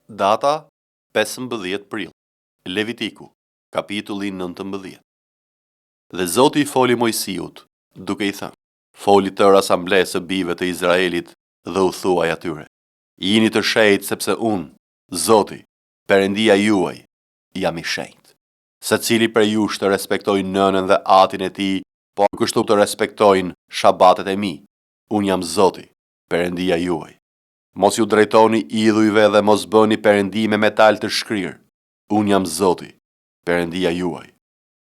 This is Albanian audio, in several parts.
Data 15 prill. Levitiku, kapitulli 19. Dhe Zoti I foli Mojsiut, duke I thënë: Foli tërë asamblesë së bijve të Izraelit dhe u thuaj atyre: Jini të shenjtë sepse unë, Zoti, Perëndia juaj, jam I shenjtë. Secili prej jush të respektojnë nënën dhe atin e tij, por kështu të respektojnë shabatet e mi. Unë jam Zoti, Perëndia juaj. Mos ju drejtoni idhujve dhe mos bëni perëndime me metal të shkrirë. Unë jam Zoti, Perëndia juaj.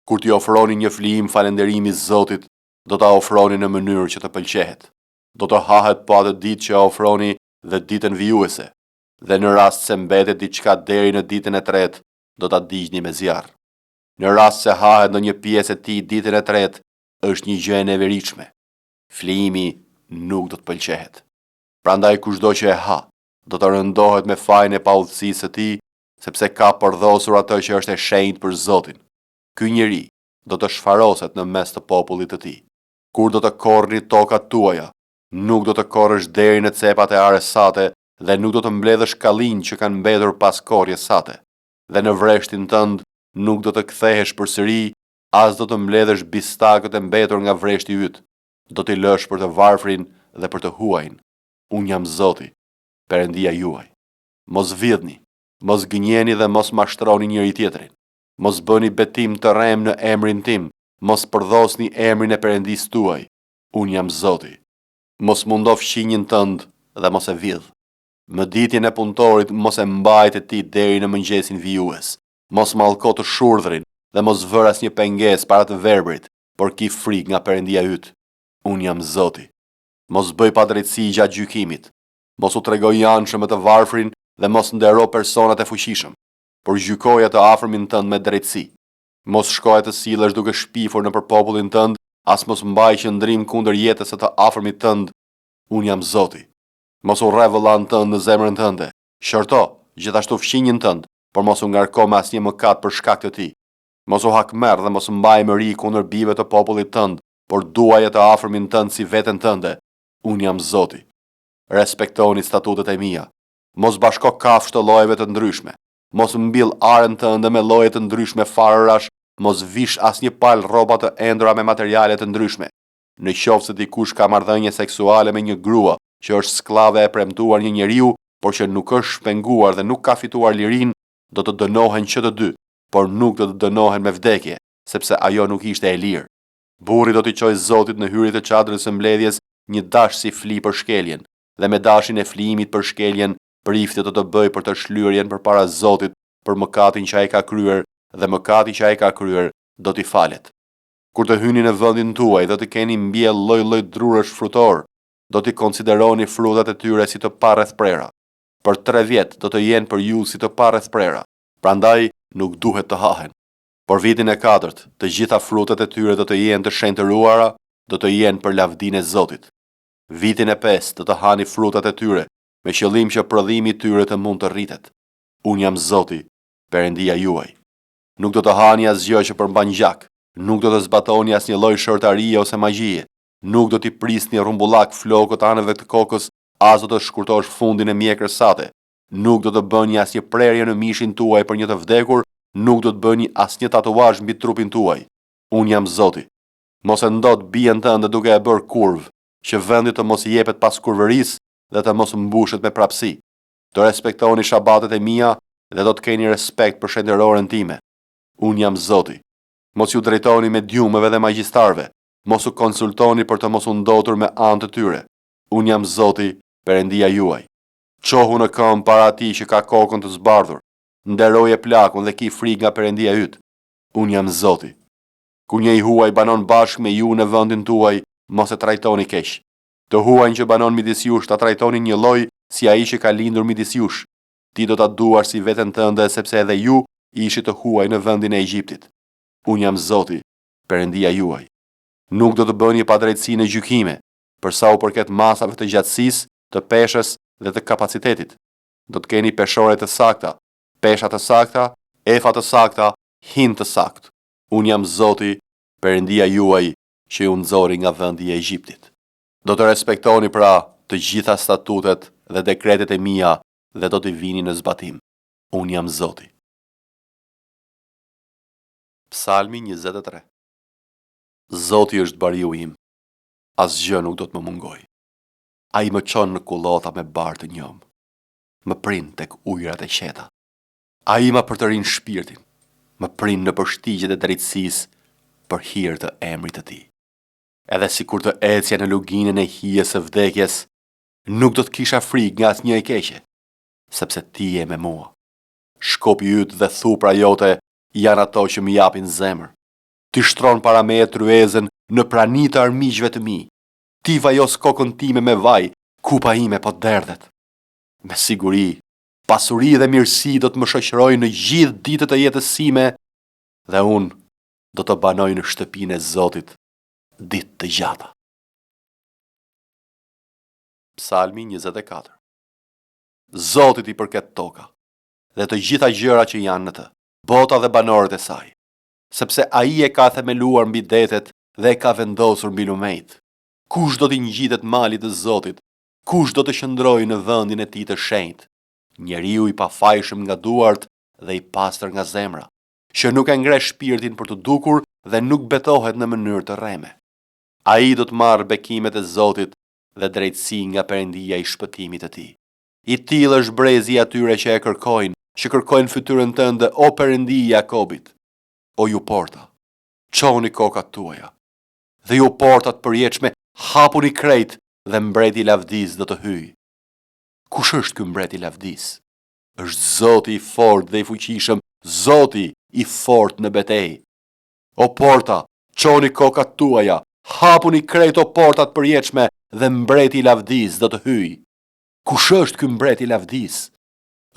Kur t'i ofroni një flijim falënderimi Zotit, do ta ofroni në mënyrë që të pëlqehet. Do të hahet po atë ditë që ofroni dhe ditën vijuese, dhe në rast se mbetet diçka deri në ditën e tretë, do ta digjni me zjarr. Në rast se hahet ndonjë pjesë e tij ditën e tretë, është një gjë e neveritshme. Flijimi nuk do të pëlqehet. Prandaj kushdo që e ha, do të rëndohet me fajin e paudhësisë së tij, sepse ka përdhosur atë që është e shenjtë për Zotin. Ky njeri do të shfaroset në mes të popullit të tij. Kur do të korrni tokat tuaja, nuk do të korrësh deri në cepat e aresate dhe nuk do të mbledhësh kallin që kanë mbetur pas korrjes sate. Dhe në vreshtin tënd nuk do të kthehesh përsëri, as do të mbledhësh bistakët e mbetur nga vreshti yt. Do t'i lësh për të varfrin dhe për të huajin. Unë jam Zoti, Perëndia juaj. Mos vjedhni, mos gënjeni dhe mos mashtroni njëri tjetrin. Mos bëni betim të rrem në emrin tim, mos përdhosni emrin e Perëndisë tuaj. Unë jam Zoti. Mos mundo fqinjin tënd dhe mos e vjedh. Më ditjen e punëtorit mos e mbajt e ti deri në mëngjesin vijues. Mos mallko të shurdhrin dhe mos vër asnjë pengesë para të verbrit, por ki frikë nga Perëndia yt. Unë jam Zoti. Mos bëj padrejtësi gjatë gjykimit. Mos u tregoj I anshëm me të varfrin dhe mos ndero personat e fuqishëm, por gjykoje të afërmin tënd me drejtësi. Mos shkoje të sillesh duke shpifur nëpër popullin tënd, as mos mbaj qëndrim kundër jetës së të afërmit tënd. Unë jam Zoti. Mos u rre vëllain tënd në zemrën tënde. Shërto gjithashtu fqinjin tënd, por mos u ngarko me asnjë mëkat për shkak të tij. Mos u hakmerr dhe mos mbaj mëri kundër bijve të popullit tënd, por duaje të afërmin tënd si veten tënde. Unë jam Zoti. Respektoni statutet e mia. Mos bashko kafshë të llojeve të ndryshme. Mos mbill aren tënde me lloje të ndryshme farërash. Mos vish asnjë palë rroba të endura me materiale të ndryshme. Në qoftë se dikush ka marrëdhënie seksuale me një grua që është skllave e premtuar një njeriu, por që nuk është shpenguar dhe nuk ka fituar lirinë, do të dënohen që të dy, por nuk do të dënohen me vdekje, sepse ajo nuk ishte e lirë. Burri do t'i çojë Zotit në hyrjet e çadrës së mbledhjes një dash si fli për shkeljen, dhe me dashin e flijimit për shkeljen, prifti do të bëj për të shlyrjen përpara Zotit për mëkatin që ai ka kryer, dhe mëkati që ai ka kryer do t'i falet. Kur të hyni në vendin tuaj, do të keni mbjell lloj-lloj drurësh frutor, do t'i konsideroni frutat e tyre si të parrethprera. Për 3 vjet do të jenë për ju si të parrethprera, prandaj nuk duhet të hahen. Por vitin e 4, të gjitha frutat e tyre do të jenë të shenjtëruara, do të jenë për lavdinë e Zotit. Vitin e 5 do të hani frutat e tyre, me qëllim që prodhimi I tyre të mund të rritet. Unë jam Zoti, Perëndia juaj. Nuk do të hani asgjë që përmban gjak, nuk do të zbatoni asnjë lloj shërtarie ose magjie, nuk do t'i prisni rrumbullak flokët anëve të kokës, as do të shkurtosh fundin e mjekrës sate. Nuk do të bëni asnjë prerje në mishin tuaj për një të vdekur, nuk do të bëni asnjë tatuazh mbi trupin tuaj. Unë jam Zoti. Mos e ndot bien tënde duke e bërë kurv, që vendi të mos I jepet pas kurvërisë dhe të mos mbushet me prapësi. Të respektoni shabatet e mia dhe do të keni respekt për shenjtëroren time. Unë jam Zoti. Mos ju drejtoni me djumëve dhe magjistarve. Mos u konsultoni për të mos u ndotur me anë të tyre. Unë jam Zoti, Perëndia juaj. Çohu në këmbë para atij që ka kokën të zbardhur. Nderoje plakun dhe ki frikë nga Perëndia yt. Unë jam Zoti. Kur një I huaj banon bashkë me ju në vendin tuaj, mos e trajtoni keq. Të huajin që banon midis jush ta trajtoni një lloj si ai që ka lindur midis jush. Ti do ta duash si veten tënde sepse edhe ju ishit të huaj në vendin e Egjiptit. Unë jam Zoti, Perëndia juaj. Nuk do të bëni padrejtësi në gjykime, për sa u përket masave të gjatësisë, të peshës dhe të kapacitetit. Do të keni peshore të sakta, pesha të sakta, efa të sakta, hin të sakt. Unë jam Zoti, Perëndia juaj, që ju nxori nga vendi I Egjiptit. Do të respektoni pra të gjitha statutet dhe dekretet e mia dhe do t'i vini në zbatim. Unë jam Zoti. Psalmi 23. Zoti është bariu im, asgjë nuk do të më mungoj. Ai më çon në kullota me barë të njom, më prind tek ujërat e qeta. Ai më përtërin shpirtin, më prind në përshtigjet e drejtësisë për hir të emrit të tij. Edhe sikur të ecja në luginën e hijes së vdekjes, nuk do të kisha frikë nga asnjë e keqe, sepse ti je me mua. Shkopi yt dhe thupra jote janë ato që më japin zemër. Ti shtron para meje tryezën në prani të armiqve të mi. Ti vajos kokën time me vaj, kupa ime po derdhet. Me siguri, pasuri dhe mirësi do të më shoqërojnë në gjithë ditët e jetës sime, dhe unë do të banoj në shtëpinë e Zotit ditë të gjata. Psalmi 24. Zotit i përket toka dhe të gjitha gjëra që janë në të, bota dhe banorët e saj, sepse ai e ka themeluar mbi detet dhe e ka vendosur mbi lumejt. Kush do t'i ngjitet malit të Zotit? Kush do të qëndrojë në vendin e tij të shenjtë? Njeriu i pafajshëm nga duart dhe i pastër nga zemra, që nuk e ngre shpirtin për të dukur dhe nuk betohet në mënyrë të rreme. Ai do të marrë bekimet e Zotit dhe drejtësi nga Perëndia i shpëtimit të tij. I tillë është brezi i atyre që e kërkojnë, që kërkojnë fytyrën tënde, o Perëndi i Jakobit. O ju porta, çoni kokat tuaja, dhe ju portat përjetshme, hapuni krejt dhe mbreti i lavdis do të hyjë. Kush është ky mbreti i lavdis? Është Zoti i fortë dhe i fuqishëm, Zoti i fortë në betejë. O porta, çoni kokat tuaja, hapuni krejt o portat përjetshme dhe mbreti i lavdis do të hyjë. Kush është ky mbreti i lavdis?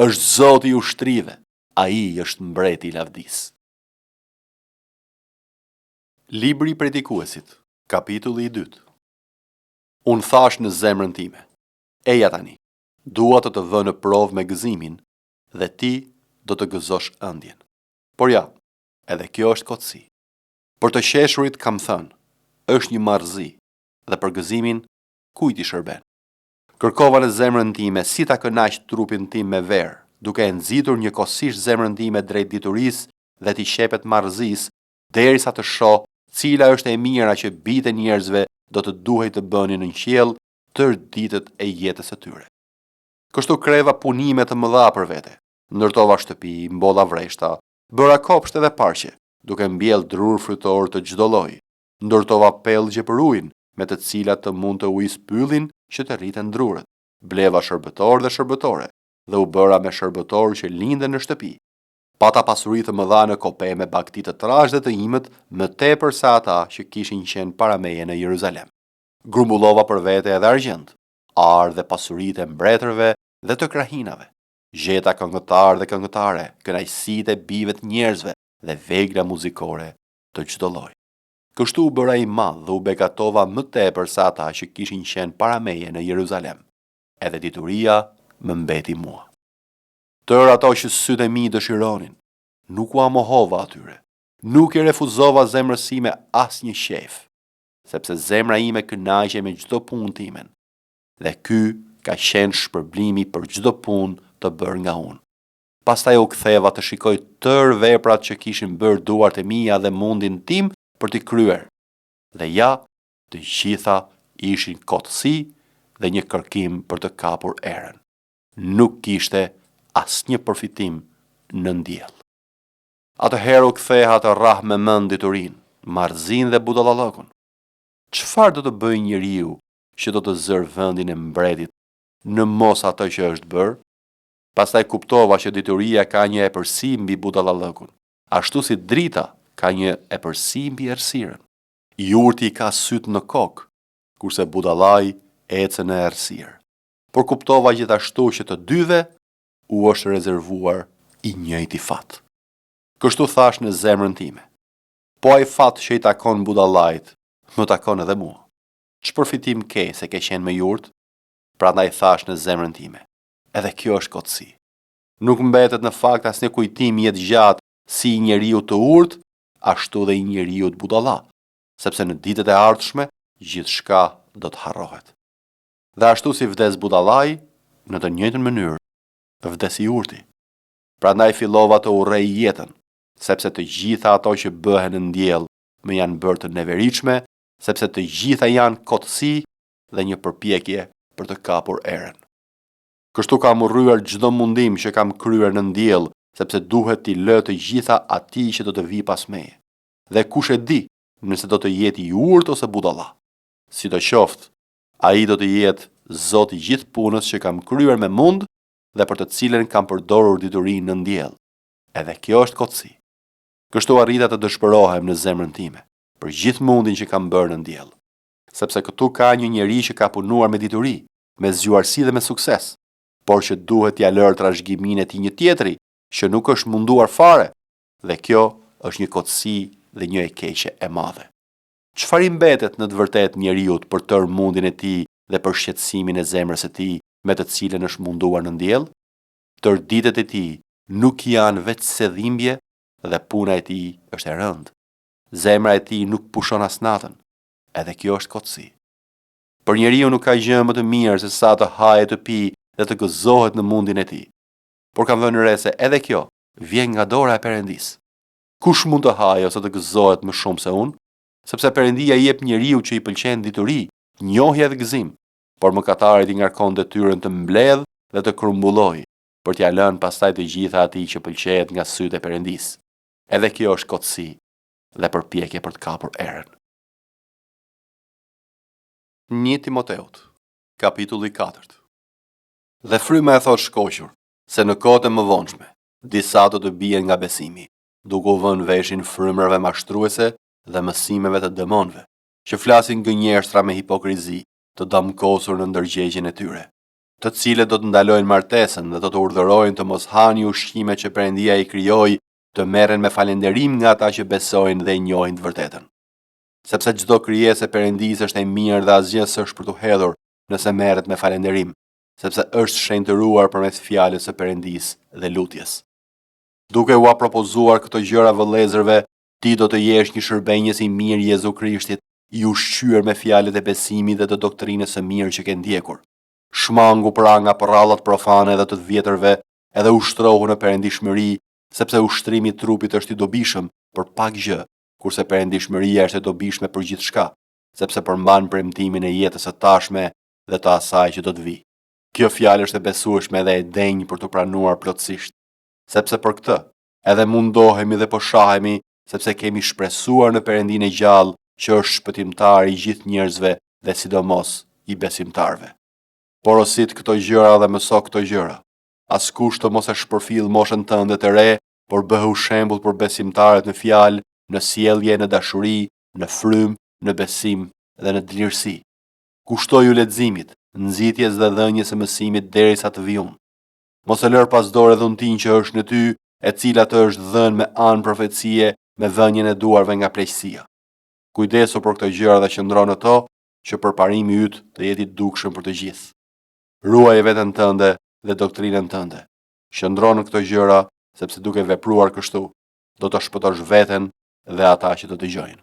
Është Zoti i ushtrive, ai është mbreti i lavdis. Libri i Predikuesit, kapitulli 2. Unë thash në zemrën time, eja tani, dua të të vë në provë me gëzimin, dhe ti do të gëzosh ëndjen. Por ja, edhe kjo është kotësi. Për të qeshurit kam thënë, është një marrëzi, dhe për gëzimin, kujt i shërben? Kërkova në zemrën time si ta kënaq trupin tim me verë, duke e nxitur njëkohësisht zemrën time drejt diturisë dhe t'i qepet marrëzisë, derisa të shoh cila është e mira që bijtë e njerëzve do të duhej të bënin në qiell tërë ditët e jetës së tyre. Kështu kreva punime të mëdha për vete, ndërtova shtëpi, mbolla vreshta, bëra kopshte dhe parqe, duke mbjell drur frytor të çdo lloji, ndërtova pellgje për ujin, me të cilat të mund të ujis pyllin që të rriten druret, bleva shërbëtor dhe shërbëtore, dhe u bëra me shërbëtor që linden në shtëpi. Pata pasuri të mëdha në kope me bagti të trashë dhe të imët, më tepër se ata që kishin qenë para meje në Jeruzalem. Grumbullova për vete edhe argjend, arë dhe pasuritë e mbretërve dhe të krahinave, gjeta këngëtar dhe këngëtare, kënaqësitë e bijve të njerëzve dhe vegla muzikore të çdo lloji. Kështu u bëra i madh dhe u begatova më tepër se ata që kishin qenë para meje në Jeruzalem. Edhe dituria më mbeti mua. Tërë ato që sytë e mi dëshironin, nuk u amohova atyre, nuk i refuzova zemrës sime asnjë qef, sepse zemra ime kënaqej me çdo punë timen, dhe ky ka qenë shpërblimi për çdo punë të bërë nga unë. Pastaj u ktheva të shikoj tërë veprat që kishin bërë duart e mia dhe mundin tim për t'i kryer, dhe ja, të gjitha ishin kotësi dhe një kërkim për të kapur erën. Nuk kishte asnjë përfitim në ndjell. Atëherë u ktheha të rrah me mend diturin, marrëzin dhe budallallëkun. Çfarë do të bëjë njeriu që do të zër vendin e mbretit në mos atë që është bërë? Pastaj kuptova që dituria ka një epërsi mbi budallallëkun, ashtu si drita ka një epërsi mbi errësirën. Jurti ka syt në kokë, kurse budallai ecën në errësirë. Por kuptova gjithashtu që të dyve u është rezervuar i njëjti fat. Kështu thash në zemrën time, po ai fat që i takon budallait, më takon edhe mua. Ç'përfitim ke se ke qenë me jurt? Prandaj thash në zemrën time, edhe kjo është kotësi. Nuk mbetet në fakt asnjë kujtim jetë gjatë si i njeriu të urtë, ashtu dhe i njeriu të budalla, sepse në ditët e ardhshme gjithçka do të harrohet. Dhe ashtu si vdes budallai, në të njëjtën mënyrë vdes i urti. Prandaj fillova të urrej jetën, sepse të gjitha ato që bëhen në diell më janë bërë të neveritshme, sepse të gjitha janë kotësi dhe një përpjekje për të kapur erën. Kështu kam urryer çdo mundim që kam kryer në diell, sepse duhet t'i lë të gjitha atij që do të vi pas meje. Dhe kush e di nëse do të jetë i urt ose budalla. Sidoqoftë, ai do të jetë Zoti i gjithë punës që kam kryer me mund dhe për të cilën kam përdorur diturinë në diell. Edhe kjo është kotësi. Kështu arrita të dëshpërohem në zemrën time për gjithë mundin që kam bërë në diell. Sepse këtu ka një njeri që ka punuar me dituri, me zgjuarsi dhe me sukses, por që duhet t'ia lërë trashëgiminë e tij një tjetri që nuk është munduar fare, dhe kjo është një kotësi dhe një e keqe e madhe. Çfarë i mbetet në të vërtetë njeriut për tërë mundin e tij dhe për shqetësimin e zemrës së tij me të cilën është munduar në diell? Tërë ditët e tij nuk janë veç se dhimbje dhe puna e tij është e rëndë. Zemra e tij nuk pushon as natën, edhe kjo është kotësi. Për njeriu nuk ka gjë më të mirë se sa të hajë, të pi dhe të gëzohet në mundin e tij. Por kam vënë re se edhe kjo vjen nga dora e Perëndis. Kush mund të hajë ose të gëzohet më shumë se unë? Sepse Perëndia i jep njeriu që i pëlqen dituri, njohje dhe gëzim, por mëkatarit i ngarkon detyrën të mbledh dhe të krumbullojë, për t'ia lënë pastaj të gjitha atij që pëlqejet nga sytë e Perëndis. Edhe kjo është kotësi dhe përpjekje për të kapur erën. 1 Timoteut, kapitulli 4. Dhe fryma e thot shkoqur, se në kohët e mëvonshme, disa do të bien nga besimi, duke u vënë veshin frymërave mashtruese dhe mësimeve të demonëve, që flasin gënjeshtra me hipokrizi, të damkosur në ndërgjegjen e tyre, të cilët do të ndalojnë martesën dhe do të urdhërojnë të mos hani ushqime që Perëndia i krijoi, të merren me falënderim nga ata që besojnë dhe njohin të vërtetën. Sepse çdo krijesë e Perëndisë është e mirë dhe asgjë s'është për tu hedhur nëse merret me falënderim, sepse është shenjtëruar përmes fjalës së Perëndisë dhe lutjes. Duke u propozuar këto gjëra vëllezërve, ti do të jesh një shërbënjës i mirë Jezu Krishtit, i ushqyer me fjalët e besimit dhe të doktrinës së mirë që ke ndjekur. Shmangu pra nga porrallat profane dhe të vjetërve, edhe ushtrohu në perëndishmëri, sepse ushtrimi i trupit është i dobishëm për pak gjë, kurse perëndishmëria është e dobishme për gjithçka, sepse përmban premtimin e jetës së tashme dhe të asaj që do të vijë. Kjo fjalë është e besueshme dhe e denjë për të pranuar plotësisht, sepse për këtë edhe mundohemi dhe po shahemi, sepse kemi shpresuar në Perëndinë e gjallë, që është shpëtimtari i gjithë njerëzve dhe sidomos i besimtarve. Porosit këto gjëra dhe mëso këto gjëra. Askush të mos e shpërfill moshën tënde të re, por bëhu shembull për besimtarët në fjalë, në sjellje, në dashuri, në frymë, në besim dhe në dlirësi. Kushtoju leximit, nxitjes dhe dhënies së mësimit derisa të vijë unë. Mos e lër pas dore dhuntin që është në ty, e cila të është dhënë me anë profecie, me vënien e duarve nga pleqësia. Kujdesu për këto gjëra dhe qëndro në to, që përparimi yt të jetë i dukshëm për të gjithë. Ruaj veten tënde dhe doktrinën tënde. Qëndro në këto gjëra, sepse duke vepruar kështu, do të shpëtosh veten dhe ata që të dëgjojnë.